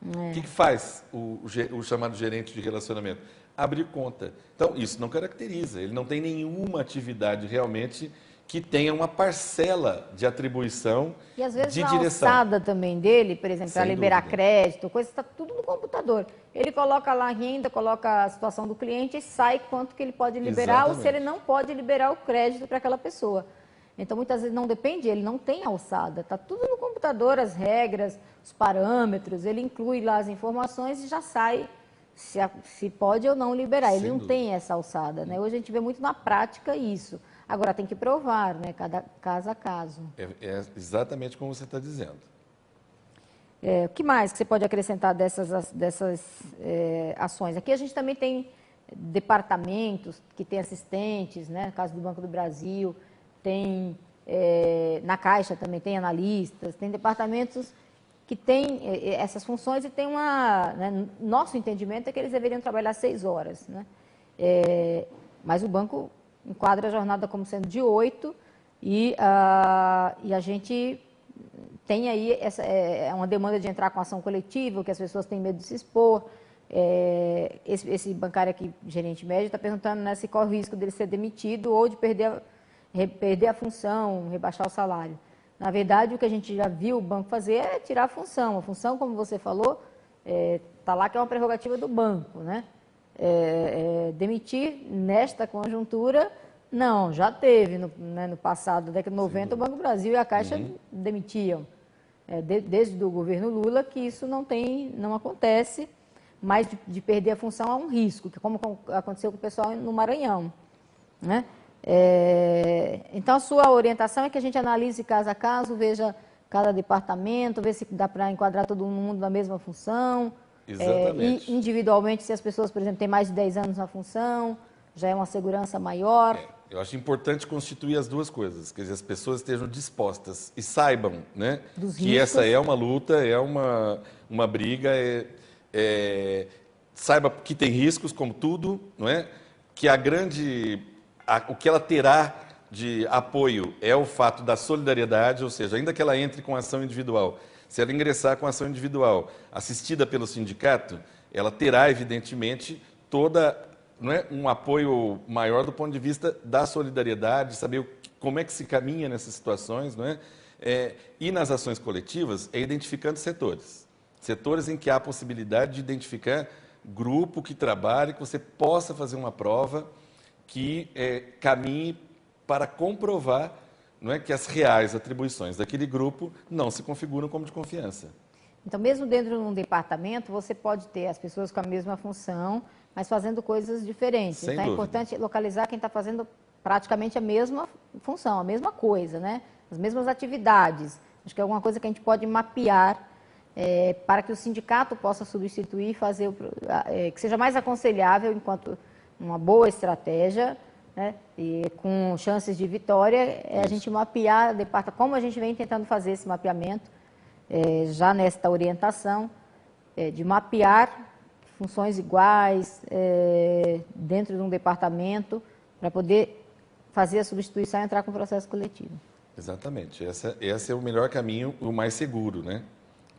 O que faz o chamado gerente de relacionamento? Abrir conta. Então, isso não caracteriza. Ele não tem nenhuma atividade realmente que tenha uma parcela de atribuição e às vezes de a direção. Alçada também dele, por exemplo, para liberar crédito, coisa, está tudo no computador. Ele coloca lá a renda, coloca a situação do cliente e sai quanto que ele pode liberar ou se ele não pode liberar o crédito para aquela pessoa. Então, muitas vezes não depende, ele não tem alçada. Está tudo no computador, as regras, os parâmetros, ele inclui lá as informações e já sai se pode ou não liberar. Ele não tem essa alçada, né? Hoje a gente vê muito na prática isso. Agora tem que provar, né? Cada caso a caso. É exatamente como você está dizendo. O que mais que você pode acrescentar dessas ações? Aqui a gente também tem departamentos que têm assistentes, né? No caso do Banco do Brasil, tem na Caixa também tem analistas, tem departamentos que têm essas funções e tem né? Nosso entendimento é que eles deveriam trabalhar 6 horas, né? Mas o banco enquadra a jornada como sendo de 8 e a gente tem aí uma demanda de entrar com ação coletiva, que as pessoas têm medo de se expor, Esse bancário aqui, gerente médio, está perguntando, né, se corre o risco dele ser demitido ou de perder a função, rebaixar o salário. Na verdade, o que a gente já viu o banco fazer é tirar a função. A função, como você falou, está lá que é uma prerrogativa do banco, né? Demitir nesta conjuntura, não, já teve no passado, na década de 90, o Banco do Brasil e a Caixa demitiam. Desde o governo Lula que isso não acontece, mas de perder a função há um risco, que como aconteceu com o pessoal no Maranhão, né? Então, a sua orientação é que a gente analise caso a caso, veja cada departamento, ver se dá para enquadrar todo mundo na mesma função. Exatamente. E individualmente, se as pessoas, por exemplo, têm mais de 10 anos na função, já é uma segurança maior. Eu acho importante constituir as duas coisas, quer dizer, as pessoas estejam dispostas e saibam, né, que essa é uma luta, é uma briga, saiba que tem riscos, como tudo, não é? Que o que ela terá de apoio é o fato da solidariedade, ou seja, ainda que ela entre com ação individual, se ela ingressar com ação individual assistida pelo sindicato, ela terá, evidentemente, não é, um apoio maior do ponto de vista da solidariedade, saber como é que se caminha nessas situações, não é? E nas ações coletivas, identificando setores em que há a possibilidade de identificar grupo que trabalhe, que você possa fazer uma prova que caminhe para comprovar, não é, que as reais atribuições daquele grupo não se configuram como de confiança. Então, mesmo dentro de um departamento, você pode ter as pessoas com a mesma função, mas fazendo coisas diferentes. Sem então, dúvida. É importante localizar quem está fazendo praticamente a mesma função, a mesma coisa, né? As mesmas atividades. Acho que é alguma coisa que a gente pode mapear para que o sindicato possa substituir e fazer que seja mais aconselhável enquanto uma boa estratégia, né? E com chances de vitória, a gente mapear, como a gente vem tentando fazer esse mapeamento, já nesta orientação, de mapear funções iguais dentro de um departamento para poder fazer a substituição e entrar com o processo coletivo. Exatamente. Esse é o melhor caminho, o mais seguro, né?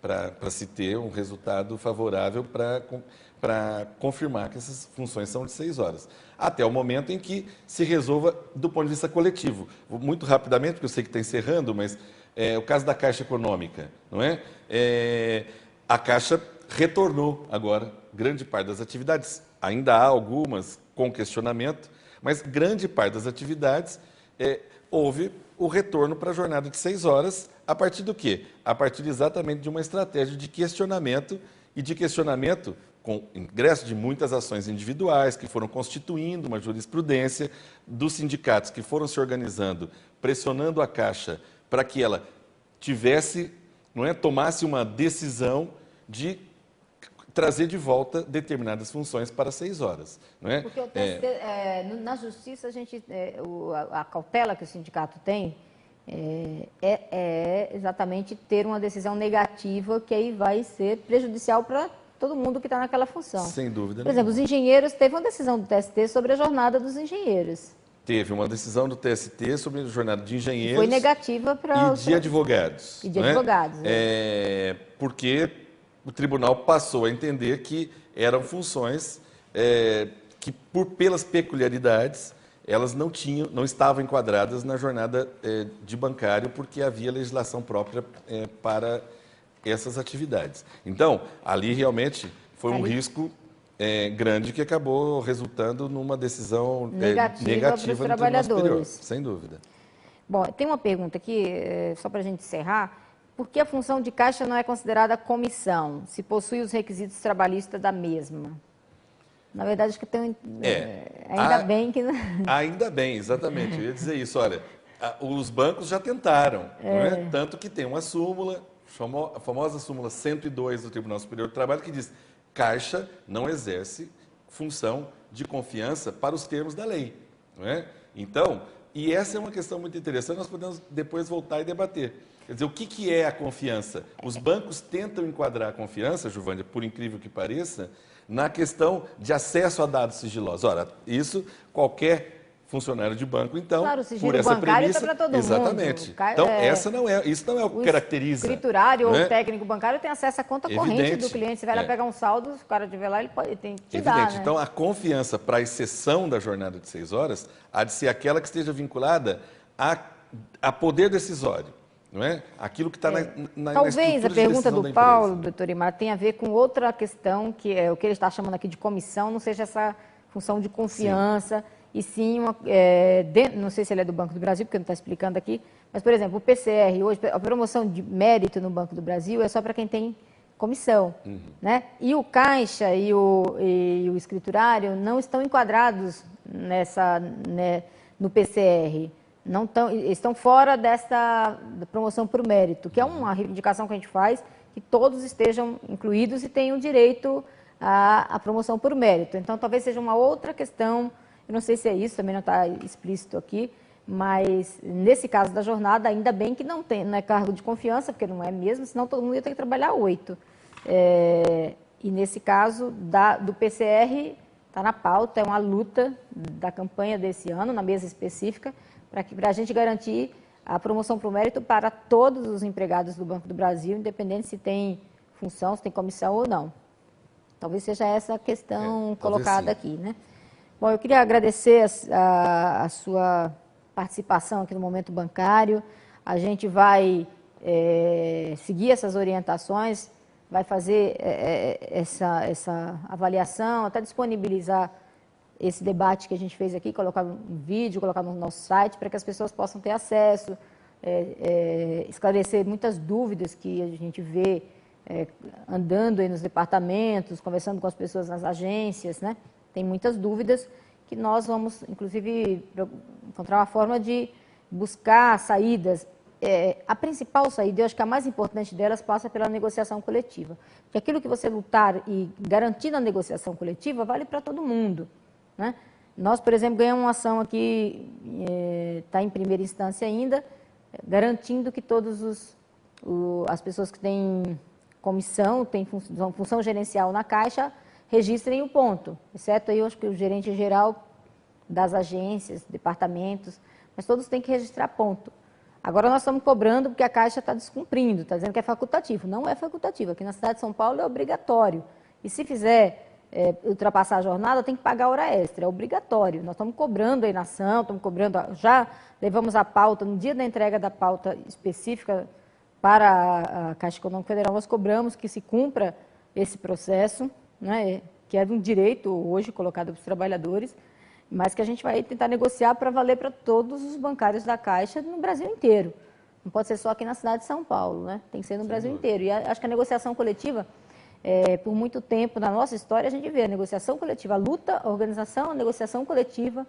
Para se ter um resultado favorável para confirmar que essas funções são de 6 horas. Até o momento em que se resolva do ponto de vista coletivo. Vou muito rapidamente, porque eu sei que está encerrando, mas o caso da Caixa Econômica, não é? A Caixa retornou agora grande parte das atividades. Ainda há algumas com questionamento, mas grande parte das atividades houve o retorno para a jornada de 6 horas, a partir do quê? A partir exatamente de uma estratégia de questionamento, e de questionamento com ingresso de muitas ações individuais que foram constituindo uma jurisprudência, dos sindicatos que foram se organizando, pressionando a Caixa para que ela tomasse uma decisão de trazer de volta determinadas funções para 6 horas. Não é? Porque o TST, na Justiça, a cautela que o sindicato tem é exatamente ter uma decisão negativa que aí vai ser prejudicial para todo mundo que está naquela função. Sem dúvida. Por exemplo, os engenheiros, teve uma decisão do TST sobre a jornada dos engenheiros. Teve uma decisão do TST sobre a jornada de engenheiros. Foi negativa para de advogados. E de advogados. Porque o tribunal passou a entender que eram funções que, pelas peculiaridades, elas não estavam enquadradas na jornada de bancário, porque havia legislação própria para essas atividades. Então, ali realmente foi um risco grande que acabou resultando numa decisão negativa para os no trabalhadores. Tribunal Superior, sem dúvida. Bom, tem uma pergunta aqui, só para a gente encerrar. Por que a função de caixa não é considerada comissão, se possui os requisitos trabalhistas da mesma? Na verdade, acho que tem ainda bem que... Ainda bem, exatamente. Eu ia dizer isso. Olha, os bancos já tentaram, não é? Tanto que tem uma súmula, a famosa súmula 102 do Tribunal Superior do Trabalho, que diz: Caixa não exerce função de confiança para os termos da lei. Não é? Então, e essa é uma questão muito interessante, nós podemos depois voltar e debater. Quer dizer, o que é a confiança? Os bancos tentam enquadrar a confiança, Giovânia, por incrível que pareça, na questão de acesso a dados sigilosos. Ora, isso qualquer funcionário de banco, então, Claro, o sigilo por essa bancário tá premissa, para todo mundo. exatamente. Então, isso não é o que caracteriza. O escriturário ou né? o técnico bancário tem acesso à conta corrente do cliente. Você vai lá pegar um saldo, se o cara tiver lá, ele tem que te dar, né? Então, a confiança para a exceção da jornada de 6 horas há de ser aquela que esteja vinculada a poder decisório. Não é? Aquilo que está na Talvez a de pergunta decisão do da Paulo, empresa. doutor Imar, tenha a ver com outra questão, que é o que ele está chamando aqui de comissão, não seja essa função de confiança, e sim, não sei se ele é do Banco do Brasil, porque não está explicando aqui, mas, por exemplo, o PCR, hoje, a promoção de mérito no Banco do Brasil é só para quem tem comissão. Né? E o Caixa e o escriturário não estão enquadrados no PCR. Estão fora da promoção por mérito, que é uma reivindicação que a gente faz, que todos estejam incluídos e tenham direito à promoção por mérito. Então, talvez seja uma outra questão, eu não sei se é isso, também não está explícito aqui, mas nesse caso da jornada, ainda bem que não é cargo de confiança, porque não é mesmo, senão todo mundo ia ter que trabalhar 8. E nesse caso do PCR, está na pauta, é uma luta da campanha desse ano, na mesa específica, para a gente garantir a promoção por mérito para todos os empregados do Banco do Brasil, independente se tem função, se tem comissão ou não. Talvez seja essa a questão colocada aqui, né? Bom, eu queria agradecer a sua participação aqui no Momento Bancário. A gente vai seguir essas orientações, vai fazer essa avaliação, até disponibilizar esse debate que a gente fez aqui, colocar um vídeo, colocar no nosso site, para que as pessoas possam ter acesso, esclarecer muitas dúvidas que a gente vê andando aí nos departamentos, conversando com as pessoas nas agências, né? Tem muitas dúvidas que nós vamos, inclusive, encontrar uma forma de buscar saídas. A principal saída, eu acho que a mais importante delas, passa pela negociação coletiva. Porque aquilo que você lutar e garantir na negociação coletiva vale para todo mundo. Né? Nós, por exemplo, ganhamos uma ação aqui, está em primeira instância ainda, garantindo que todas as pessoas que têm comissão, têm função gerencial na Caixa, registrem o ponto, exceto aí, eu acho que o gerente geral das agências, departamentos, mas todos têm que registrar ponto. Agora nós estamos cobrando porque a Caixa está descumprindo, está dizendo que é facultativo. Não é facultativo, aqui na cidade de São Paulo é obrigatório. E se fizer ultrapassar a jornada, tem que pagar hora extra, é obrigatório. Nós estamos cobrando aí na ação, estamos cobrando, já levamos a pauta, no dia da entrega da pauta específica para a Caixa Econômica Federal, nós cobramos que se cumpra esse processo, né, que é um direito hoje colocado para os trabalhadores, mas que a gente vai tentar negociar para valer para todos os bancários da Caixa no Brasil inteiro. Não pode ser só aqui na cidade de São Paulo, né? Tem que ser no Brasil inteiro. E acho que a negociação coletiva, por muito tempo na nossa história, a gente vê a negociação coletiva, a luta, a organização, a negociação coletiva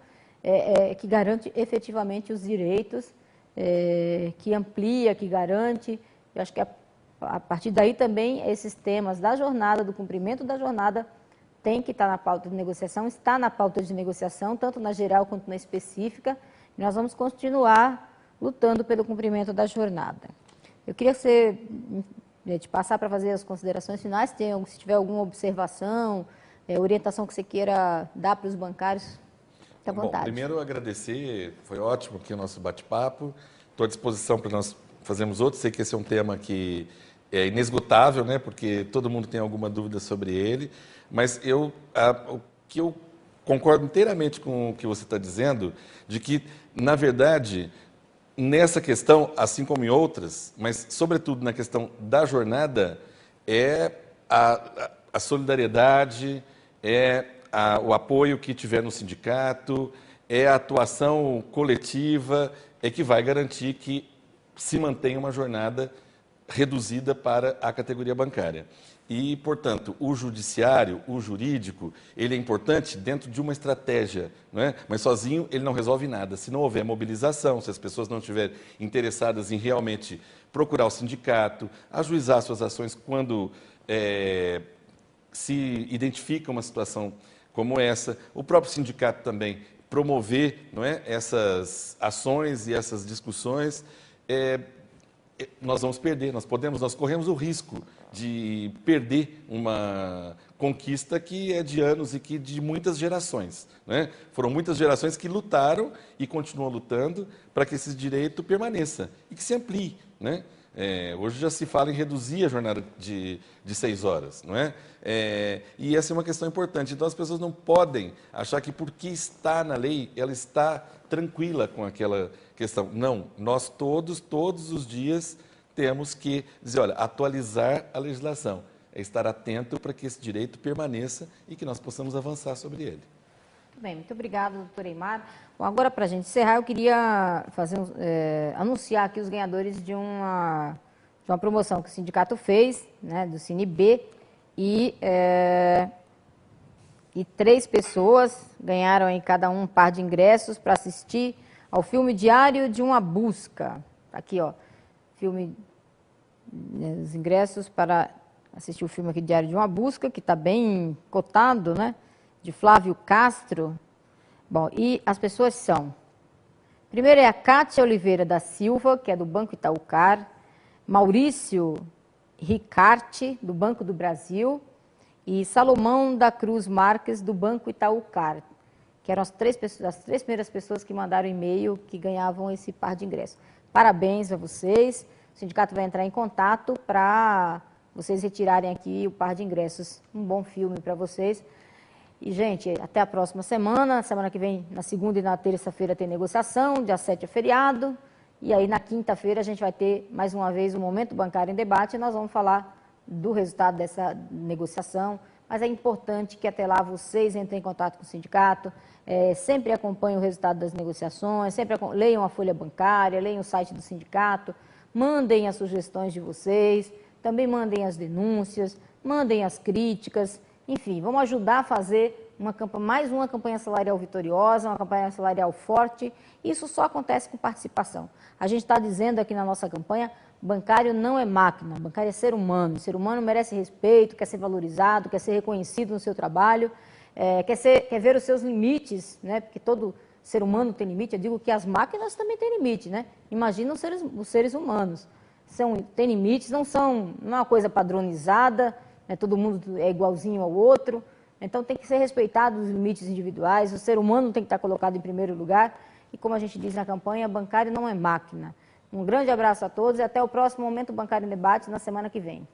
que garante efetivamente os direitos, que amplia, que garante. Eu acho que a partir daí também esses temas da jornada, do cumprimento da jornada, tem que estar na pauta de negociação, está na pauta de negociação, tanto na geral quanto na específica, e nós vamos continuar lutando pelo cumprimento da jornada. Eu queria te passar para fazer as considerações finais, se tiver alguma observação, orientação que você queira dar para os bancários, fique à vontade. Bom, primeiro agradecer, foi ótimo aqui o nosso bate-papo, estou à disposição para nós fazermos outros, sei que esse é um tema que é inesgotável, né, porque todo mundo tem alguma dúvida sobre ele, mas o que eu concordo inteiramente com o que você está dizendo, de que, na verdade, nessa questão, assim como em outras, mas sobretudo na questão da jornada, é a solidariedade, o apoio que tiver no sindicato, é a atuação coletiva, que vai garantir que se mantenha uma jornada reduzida para a categoria bancária. E, portanto, o judiciário, o jurídico, ele é importante dentro de uma estratégia, não é? Mas sozinho ele não resolve nada. Se não houver mobilização, se as pessoas não estiverem interessadas em realmente procurar o sindicato, ajuizar suas ações quando se identifica uma situação como essa, o próprio sindicato também promover, não é, essas ações e essas discussões, nós vamos perder, nós corremos o risco de perder uma conquista que é de anos e que de muitas gerações, né? Foram muitas gerações que lutaram e continuam lutando para que esse direito permaneça e que se amplie, né? Hoje já se fala em reduzir a jornada de 6 horas, não é? E essa é uma questão importante. Então, as pessoas não podem achar que porque está na lei, ela está tranquila com aquela questão. Não, nós todos os dias temos que dizer, olha, atualizar a legislação, é estar atento para que esse direito permaneça e que nós possamos avançar sobre ele. Bem, muito obrigada, doutor Eymar. Bom, agora, para a gente encerrar, eu queria anunciar aqui os ganhadores de uma promoção que o sindicato fez, né, do CineB, e 3 pessoas ganharam aí cada um par de ingressos para assistir ao filme Diário de uma Busca. Tá aqui, ó, os ingressos para assistir o filme aqui Diário de uma Busca, que está bem cotado, né? De Flávio Castro. Bom, e as pessoas são... Primeiro é a Cátia Oliveira da Silva, que é do Banco Itaúcar, Maurício Ricarte, do Banco do Brasil, e Salomão da Cruz Marques, do Banco Itaúcar, que eram as 3 primeiras pessoas que mandaram e-mail que ganhavam esse par de ingressos. Parabéns a vocês. O sindicato vai entrar em contato para vocês retirarem aqui o par de ingressos. Um bom filme para vocês. E, gente, até a próxima semana. Semana que vem, na segunda e na terça-feira, tem negociação. Dia 7 é feriado. E aí, na quinta-feira, a gente vai ter, mais uma vez, o Momento Bancário em Debate. E nós vamos falar do resultado dessa negociação. Mas é importante que, até lá, vocês entrem em contato com o sindicato. Sempre acompanhem o resultado das negociações. Sempre leiam a folha bancária, leiam o site do sindicato. Mandem as sugestões de vocês. Também mandem as denúncias. Mandem as críticas. Enfim, vamos ajudar a fazer mais uma campanha salarial vitoriosa, uma campanha salarial forte. Isso só acontece com participação. A gente está dizendo aqui na nossa campanha, bancário não é máquina, bancário é ser humano. O ser humano merece respeito, quer ser valorizado, quer ser reconhecido no seu trabalho, quer ver os seus limites, né? Porque todo ser humano tem limite. Eu digo que as máquinas também têm limite, né? Imagina os seres humanos. Têm limites, não é uma coisa padronizada, todo mundo é igualzinho ao outro, então tem que ser respeitado os limites individuais, o ser humano tem que estar colocado em primeiro lugar, e como a gente diz na campanha, bancário não é máquina. Um grande abraço a todos e até o próximo Momento Bancário em Debate na semana que vem.